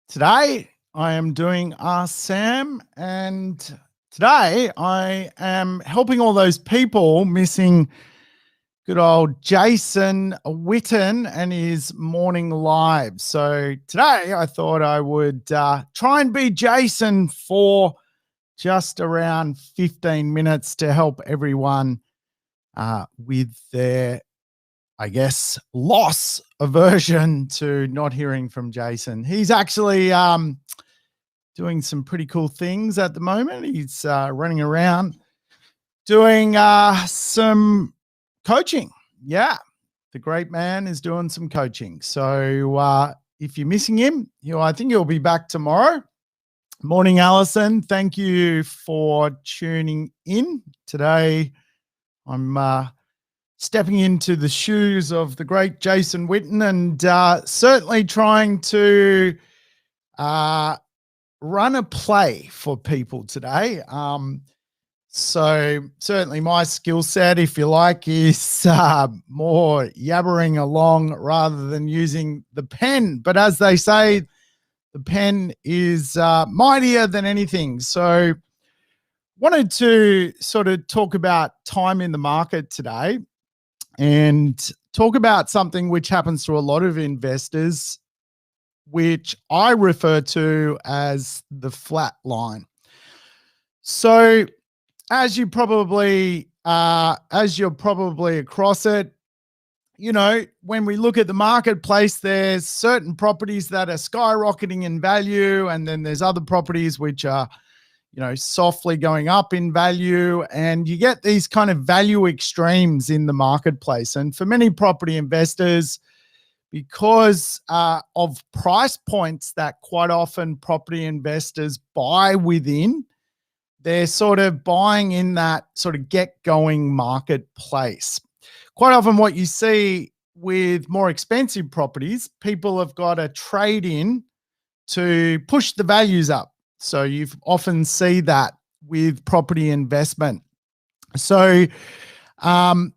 Today I am doing Ask Sam, and today I am helping all those people missing good old Jason Witten and his morning live. So today I thought I would try and be Jason for just around 15 minutes to help everyone with their, I guess, loss aversion to not hearing from Jason. He's actually doing some pretty cool things at the moment. He's running around doing some coaching. Yeah, the great man is doing some coaching. So if you're missing him, I think he'll be back tomorrow. Morning, Alison. Thank you for tuning in today. I'm stepping into the shoes of the great Jason Witten and certainly trying to run a play for people today. So certainly my skill set, if you like, is more yabbering along rather than using the pen. But as they say, the pen is mightier than anything. So wanted to sort of talk about time in the market today and talk about something which happens to a lot of investors, which I refer to as the flat line. So as you're probably across it, when we look at the marketplace, there's certain properties that are skyrocketing in value, and then there's other properties which are, softly going up in value, and you get these kind of value extremes in the marketplace. And for many property investors, because of price points that quite often property investors buy within, they're sort of buying in that sort of get-going marketplace. Quite often what you see with more expensive properties, people have got to trade in to push the values up. So you often see that with property investment. So quite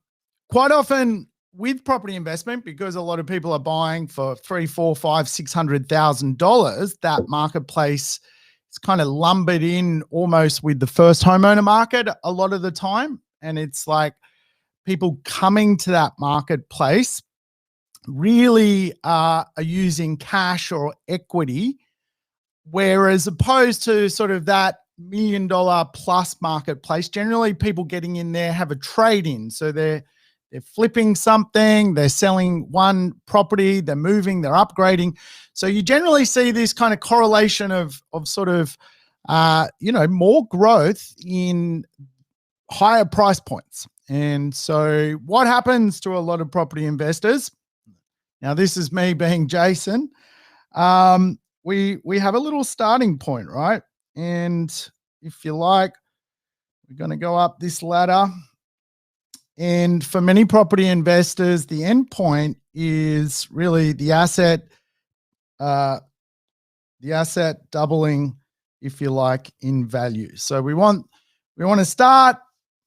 often with property investment, because a lot of people are buying for $300,000, $400,000, $500,000, $600,000, that marketplace is kind of lumbered in almost with the first homeowner market a lot of the time. And it's like people coming to that marketplace really are using cash or equity, whereas opposed to sort of that $1 million plus marketplace, generally people getting in there have a trade in. So they're flipping something, they're selling one property, they're moving, they're upgrading. So you generally see this kind of correlation of sort of, more growth in higher price points. And so what happens to a lot of property investors, now this is me being Jason, we have a little starting point, right? And if you like, we're going to go up this ladder. And for many property investors, the end point is really the asset doubling, if you like, in value. So we want to start,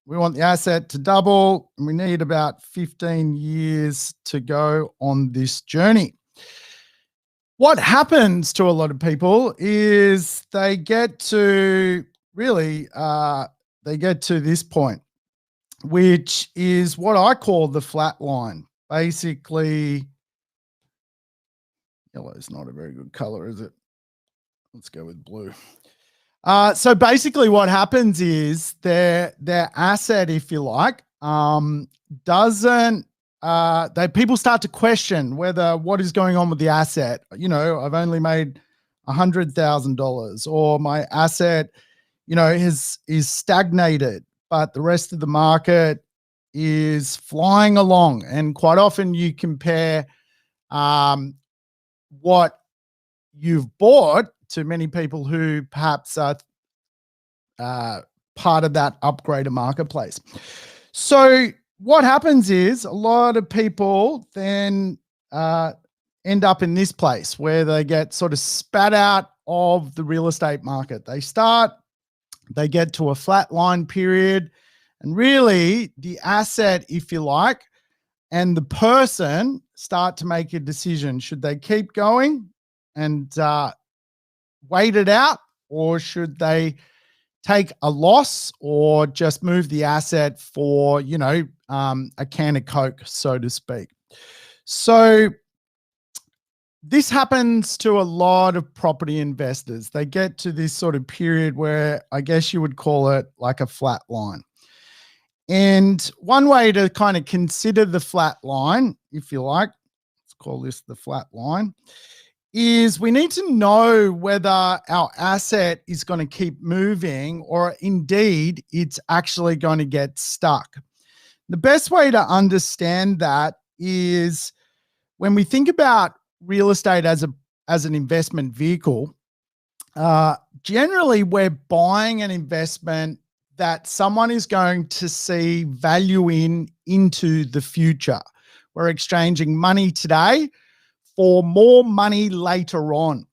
we want the asset to double, and we need about 15 years to go on this journey. What happens to a lot of people is they get to this point, which is what I call the flat line. Basically, yellow is not a very good color, is it? Let's go with blue. So basically what happens is their asset, if you like, people start to question whether what is going on with the asset. I've only made $100,000, or my asset, is stagnated, but the rest of the market is flying along. And quite often you compare what you've bought to many people who perhaps are part of that upgrader marketplace. So what happens is a lot of people then end up in this place where they get sort of spat out of the real estate market. They get to a flat line period, and really the asset, if you like, and the person start to make a decision. Should they keep going and wait it out, or should they take a loss or just move the asset for, a can of Coke, so to speak? So this happens to a lot of property investors. They get to this sort of period where I guess you would call it like a flat line. And one way to kind of consider the flat line, if you like, let's call this the flat line, is we need to know whether our asset is going to keep moving or indeed it's actually going to get stuck. The best way to understand that is when we think about real estate as an investment vehicle, generally we're buying an investment that someone is going to see value into the future. We're exchanging money today for more money later on.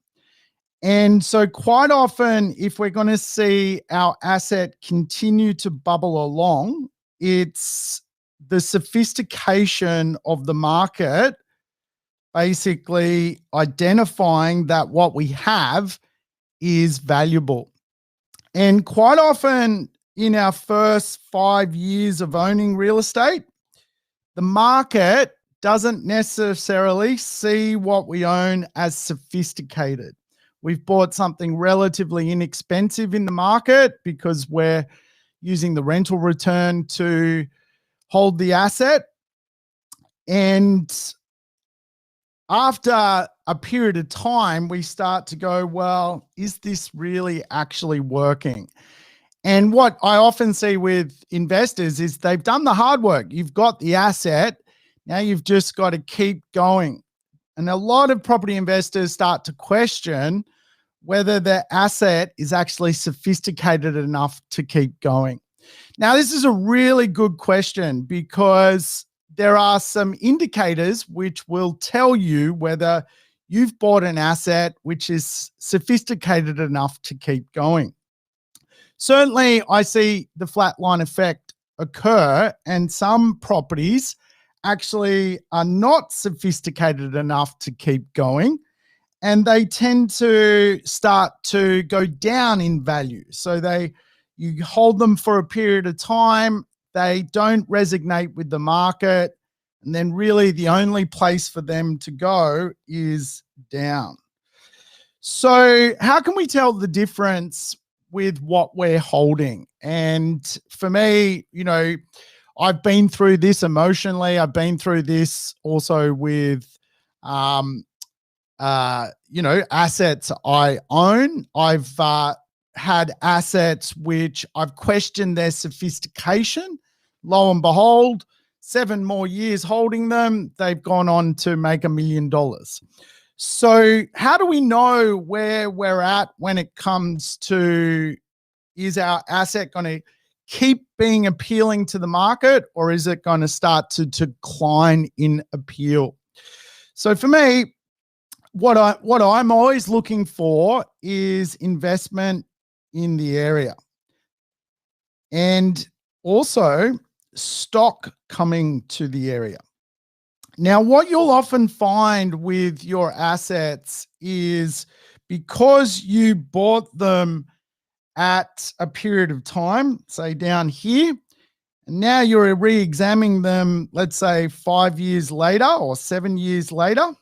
And so quite often, if we're going to see our asset continue to bubble along, it's the sophistication of the market basically identifying that what we have is valuable. And quite often in our first 5 years of owning real estate, the market doesn't necessarily see what we own as sophisticated. We've bought something relatively inexpensive in the market because we're using the rental return to hold the asset. And after a period of time, we start to go, well, is this really actually working? And what I often see with investors is they've done the hard work. You've got the asset. Now you've just got to keep going. And a lot of property investors start to question whether their asset is actually sophisticated enough to keep going. Now, this is a really good question because there are some indicators which will tell you whether you've bought an asset which is sophisticated enough to keep going. Certainly, I see the flatline effect occur, and some properties actually are not sophisticated enough to keep going, and they tend to start to go down in value. So you hold them for a period of time, they don't resonate with the market, and then really the only place for them to go is down. So how can we tell the difference with what we're holding? And for me, I've been through this emotionally. I've been through this also with, assets I own. I've had assets which I've questioned their sophistication. Lo and behold, 7 more years holding them, they've gone on to make $1 million. So how do we know where we're at when it comes to, is our asset going to keep being appealing to the market, or is it going to start to decline in appeal? So for me, what I'm always looking for is investment in the area, and also stock coming to the area. Now, what you'll often find with your assets is because you bought them at a period of time, say down here, and now you're re-examining them, let's say 5 years later or 7 years later.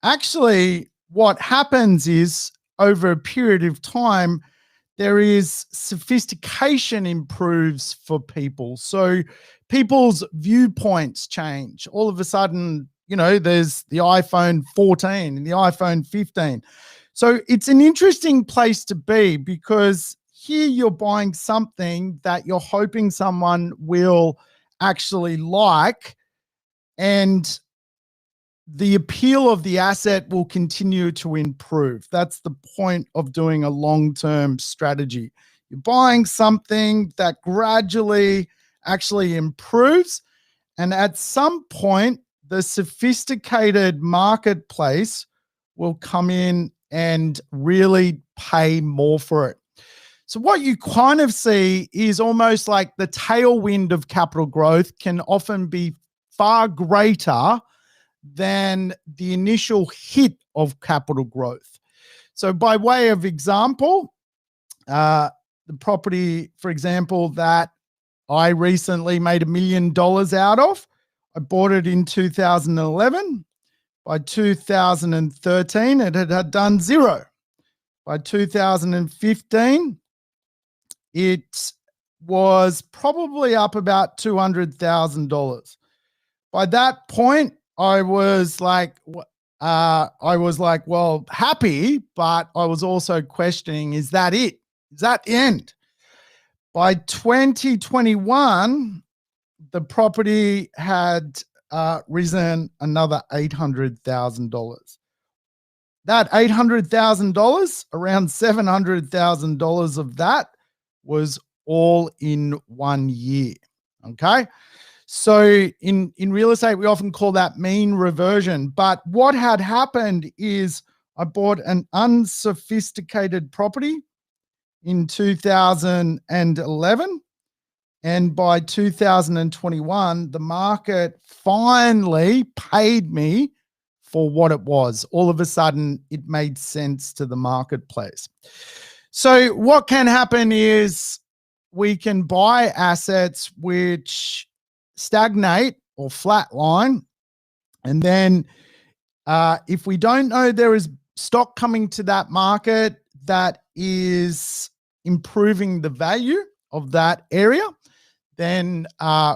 Actually, what happens is over a period of time, there is sophistication improves for people. So people's viewpoints change. All of a sudden, there's the iPhone 14 and the iPhone 15. So it's an interesting place to be because here you're buying something that you're hoping someone will actually like, and the appeal of the asset will continue to improve. That's the point of doing a long-term strategy. You're buying something that gradually actually improves, and at some point, the sophisticated marketplace will come in and really pay more for it. So what you kind of see is almost like the tailwind of capital growth can often be far greater than the initial hit of capital growth. So by way of example, the property, for example, that I recently made $1 million out of, I bought it in 2011. By 2013, it had done zero. By 2015, it was probably up about $200,000. By that point, I was like, well, happy, but I was also questioning, is that it? Is that the end? By 2021, the property had risen another $800,000. That $800,000, around $700,000 of that was all in 1 year. Okay. So in real estate, we often call that mean reversion. But what had happened is I bought an unsophisticated property in 2011. And by 2021, the market finally paid me for what it was. All of a sudden, it made sense to the marketplace. So what can happen is we can buy assets which stagnate or flatline. And then if we don't know there is stock coming to that market that is improving the value of that area, then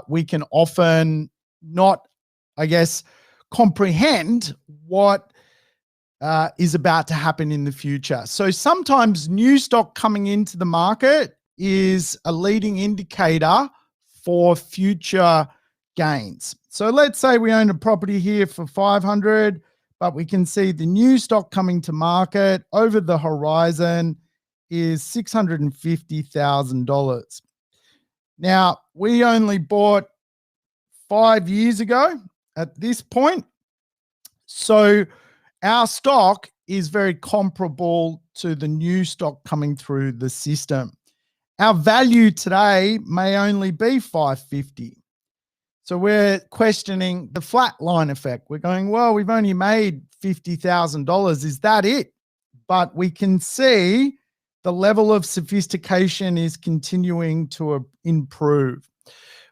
we can often not, I guess, comprehend what is about to happen in the future. So sometimes new stock coming into the market is a leading indicator for future gains. So let's say we own a property here for 500, but we can see the new stock coming to market over the horizon is $650,000. Now, we only bought 5 years ago at this point. So our stock is very comparable to the new stock coming through the system. Our value today may only be $550. So we're questioning the flat line effect. We're going, well, we've only made $50,000. Is that it? But we can see the level of sophistication is continuing to improve.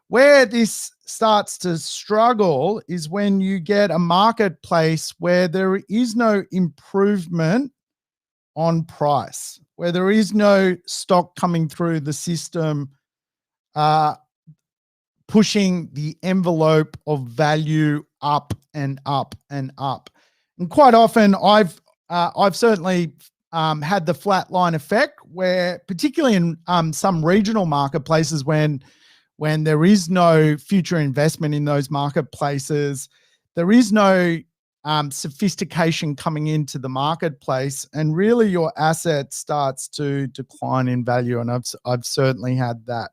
Where this starts to struggle is when you get a marketplace where there is no improvement on price, where there is no stock coming through the system, pushing the envelope of value up and up and up. And quite often I've certainly had the flat line effect where, particularly in some regional marketplaces, when there is no future investment in those marketplaces, there is no sophistication coming into the marketplace, and really your asset starts to decline in value. And I've certainly had that.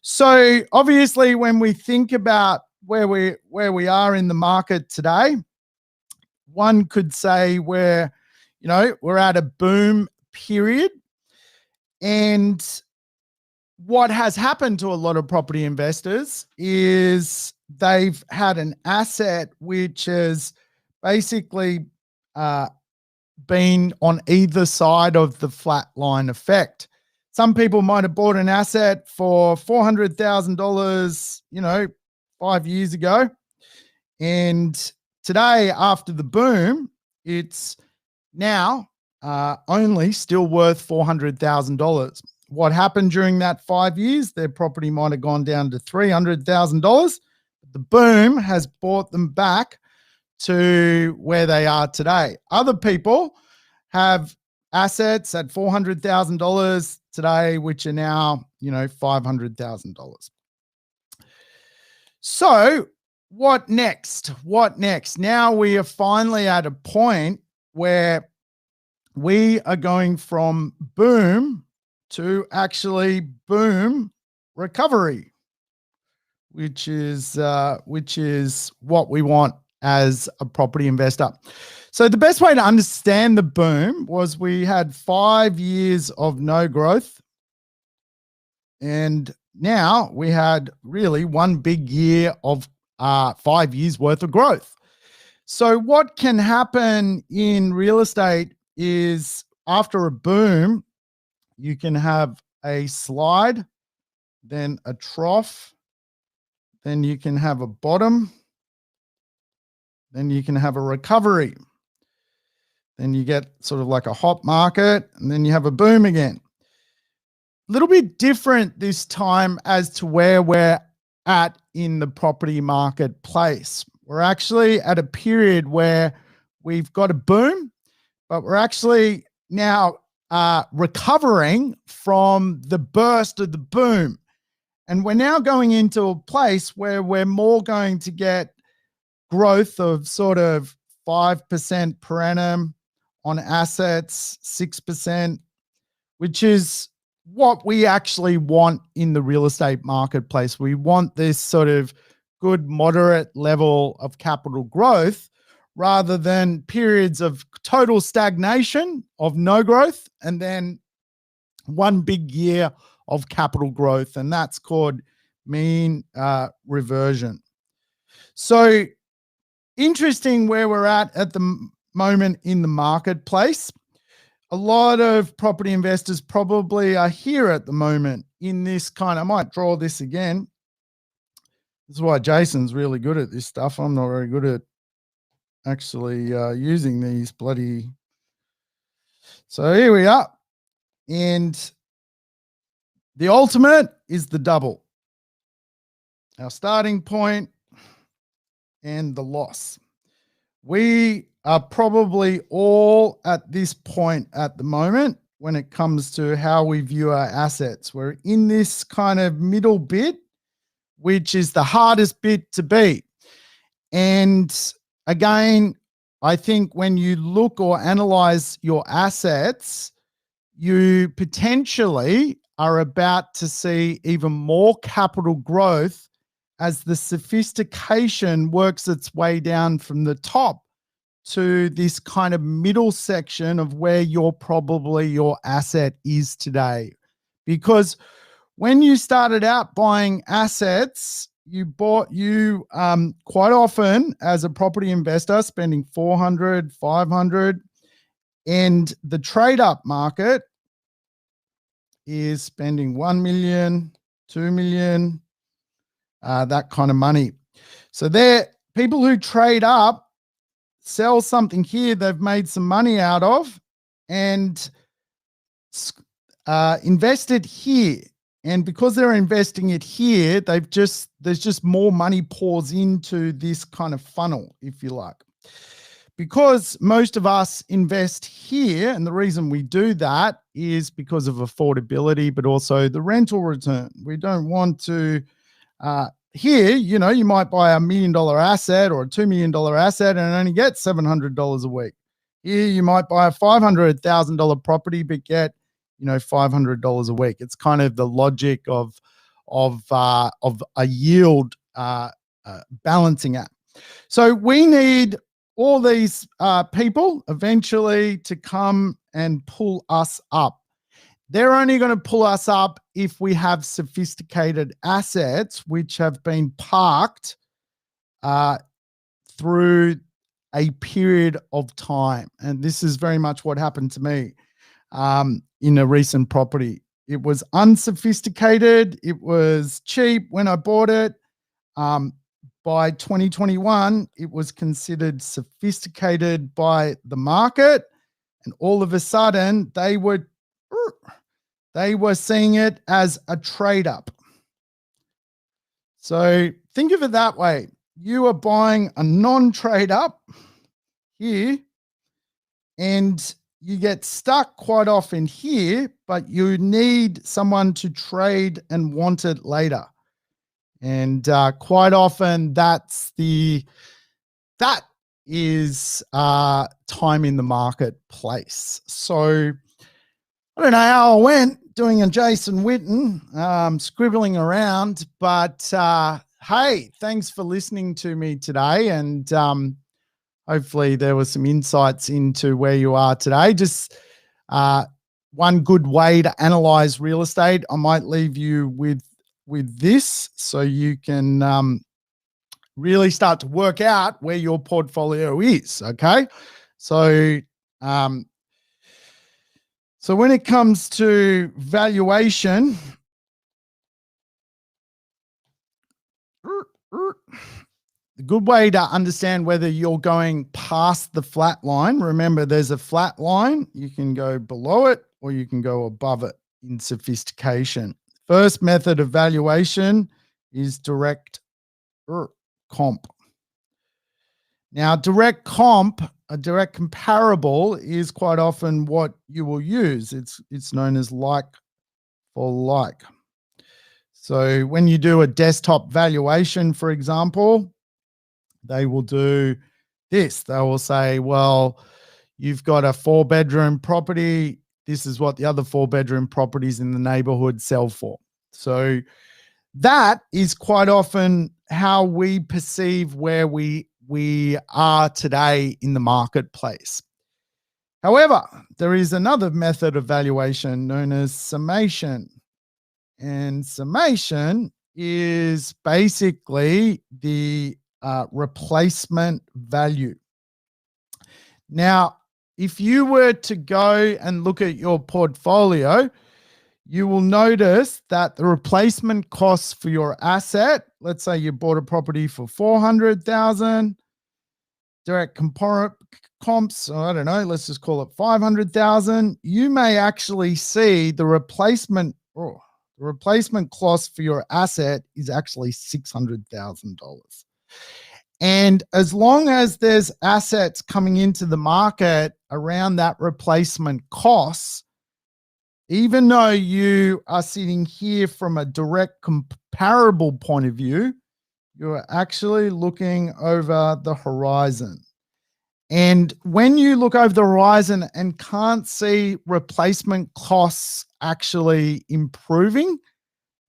So obviously, when we think about where we are in the market today, one could say we're at a boom period. And what has happened to a lot of property investors is they've had an asset which has basically been on either side of the flat line effect. Some people might have bought an asset for $400,000, 5 years ago. And today, after the boom, it's now only still worth $400,000. What happened during that 5 years? Their property might have gone down to $300,000. The boom has brought them back to where they are today. Other people have assets at $400,000 today, which are now, $500,000. So what next? What next? Now we are finally at a point where we are going from boom to actually boom recovery, which is what we want as a property investor. So the best way to understand the boom was we had 5 years of no growth, and now we had really one big year of 5 years worth of growth. So what can happen in real estate is after a boom, you can have a slide, then a trough, then you can have a bottom, then you can have a recovery. Then you get sort of like a hot market, and then you have a boom again. A little bit different this time as to where we're at in the property marketplace. We're actually at a period where we've got a boom, but we're actually now recovering from the burst of the boom. And we're now going into a place where we're more going to get growth of sort of 5% per annum on assets, 6%, which is what we actually want in the real estate marketplace. We want this sort of good, moderate level of capital growth rather than periods of total stagnation of no growth and then one big year of capital growth. And that's called mean reversion. So interesting where we're at the moment in the marketplace. A lot of property investors probably are here at the moment in this kind of, I might draw this again. This is why Jason's really good at this stuff. I'm not very good at actually using these bloody. So here we are. And the ultimate is the double. Our starting point and the loss. We are probably all at this point at the moment when it comes to how we view our assets. We're in this kind of middle bit, which is the hardest bit to be. And again, I think when you look or analyze your assets, you potentially are about to see even more capital growth as the sophistication works its way down from the top to this kind of middle section of where your asset is today. Because when you started out buying assets, you quite often as a property investor spending 400, 500, and the trade up market is spending 1 million, 2 million, that kind of money. So they're people who trade up, sell something here they've made some money out of, and invest it here. And because they're investing it here, there's just more money pours into this kind of funnel, if you like. Because most of us invest here, and the reason we do that is because of affordability, but also the rental return. We don't want to here, you might buy $1 million asset or a $2 million asset and only get $700 a week. Here, you might buy a $500,000 property, but get, $500 a week. It's kind of the logic of a yield balancing act. So we need all these people eventually to come and pull us up. They're only going to pull us up if we have sophisticated assets which have been parked through a period of time. And this is very much what happened to me in a recent property. It was unsophisticated. It was cheap when I bought it. By 2021, it was considered sophisticated by the market. And all of a sudden, they were seeing it as a trade up. So think of it that way. You are buying a non-trade up here, and you get stuck quite often here, but you need someone to trade and want it later. And quite often that is time in the marketplace. So I don't know how I went doing a Jason Witten, scribbling around, but hey, thanks for listening to me today. And hopefully there were some insights into where you are today. Just one good way to analyze real estate. I might leave you with this so you can really start to work out where your portfolio is. Okay. So So when it comes to valuation, the good way to understand whether you're going past the flat line, remember there's a flat line, you can go below it or you can go above it in sophistication. First method of valuation is direct comp. Now, direct comp, a direct comparable, is quite often what you will use. It's known as like for like. So when you do a desktop valuation, for example, they will do this. They will say, well, you've got a 4-bedroom property. This is what the other 4-bedroom properties in the neighborhood sell for. So that is quite often how we perceive where we are today in the marketplace. However, there is another method of valuation known as summation. And summation is basically the replacement value. Now, if you were to go and look at your portfolio, you will notice that the replacement costs for your asset, let's say you bought a property for 400,000, direct comps, I don't know, let's just call it 500,000. You may actually see the replacement cost for your asset is actually $600,000. And as long as there's assets coming into the market around that replacement cost, even though you are sitting here from a direct comparable point of view, you're actually looking over the horizon. And when you look over the horizon and can't see replacement costs actually improving,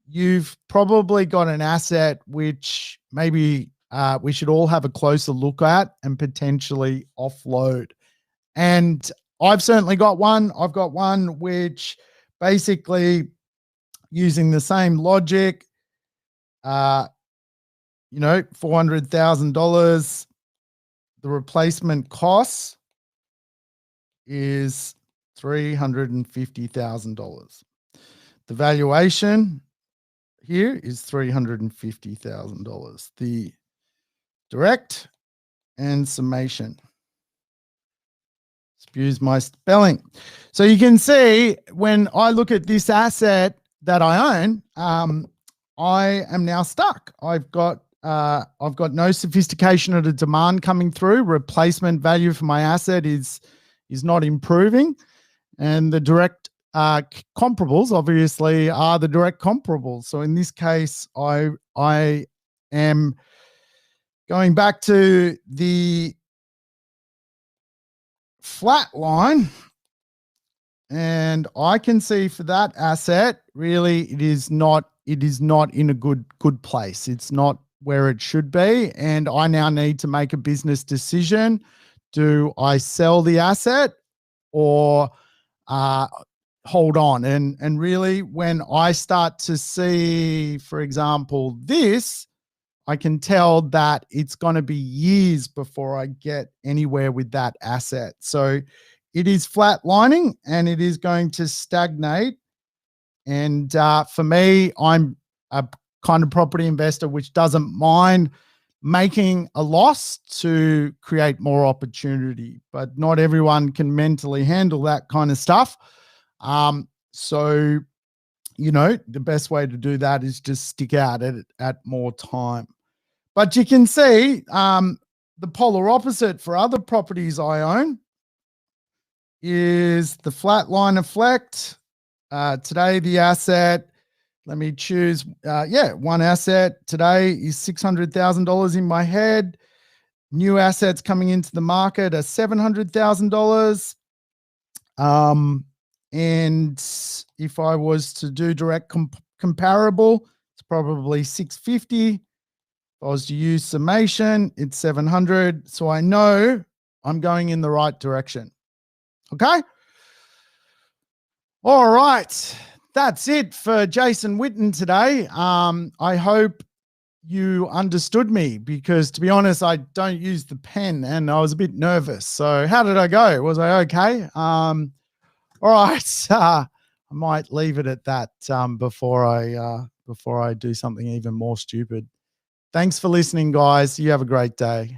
you've probably got an asset which maybe we should all have a closer look at and potentially offload. And I've certainly got one. I've got one which basically, using the same logic, $400,000, the replacement cost is $350,000. The valuation here is $350,000. The direct and summation. Excuse my spelling. So you can see when I look at this asset that I own, I am now stuck. I've got no sophistication of the demand coming through. Replacement value for my asset is not improving, and the direct comparables obviously are the direct comparables. So in this case, I am going back to the flat line, and I can see for that asset, really it is not in a good place. It's not where it should be, and I now need to make a business decision. Do I sell the asset or hold on? And really, when I start to see, for example, this, I can tell that it's going to be years before I get anywhere with that asset. So it is flatlining and it is going to stagnate. And for me, I'm a kind of property investor which doesn't mind making a loss to create more opportunity, but not everyone can mentally handle that kind of stuff. So, the best way to do that is just stick out at more time. But you can see the polar opposite for other properties I own is the flatline effect. Today, the asset, let me choose, one asset today is $600,000 in my head. New assets coming into the market are $700,000. And if I was to do direct comparable, it's probably $650. If I was to use summation, it's $700. So I know I'm going in the right direction. Okay. All right. That's it for Jason Witten today. I hope you understood me, because to be honest, I don't use the pen and I was a bit nervous. So how did I go? Was I okay? All right. I might leave it at that before I do something even more stupid. Thanks for listening, guys. You have a great day.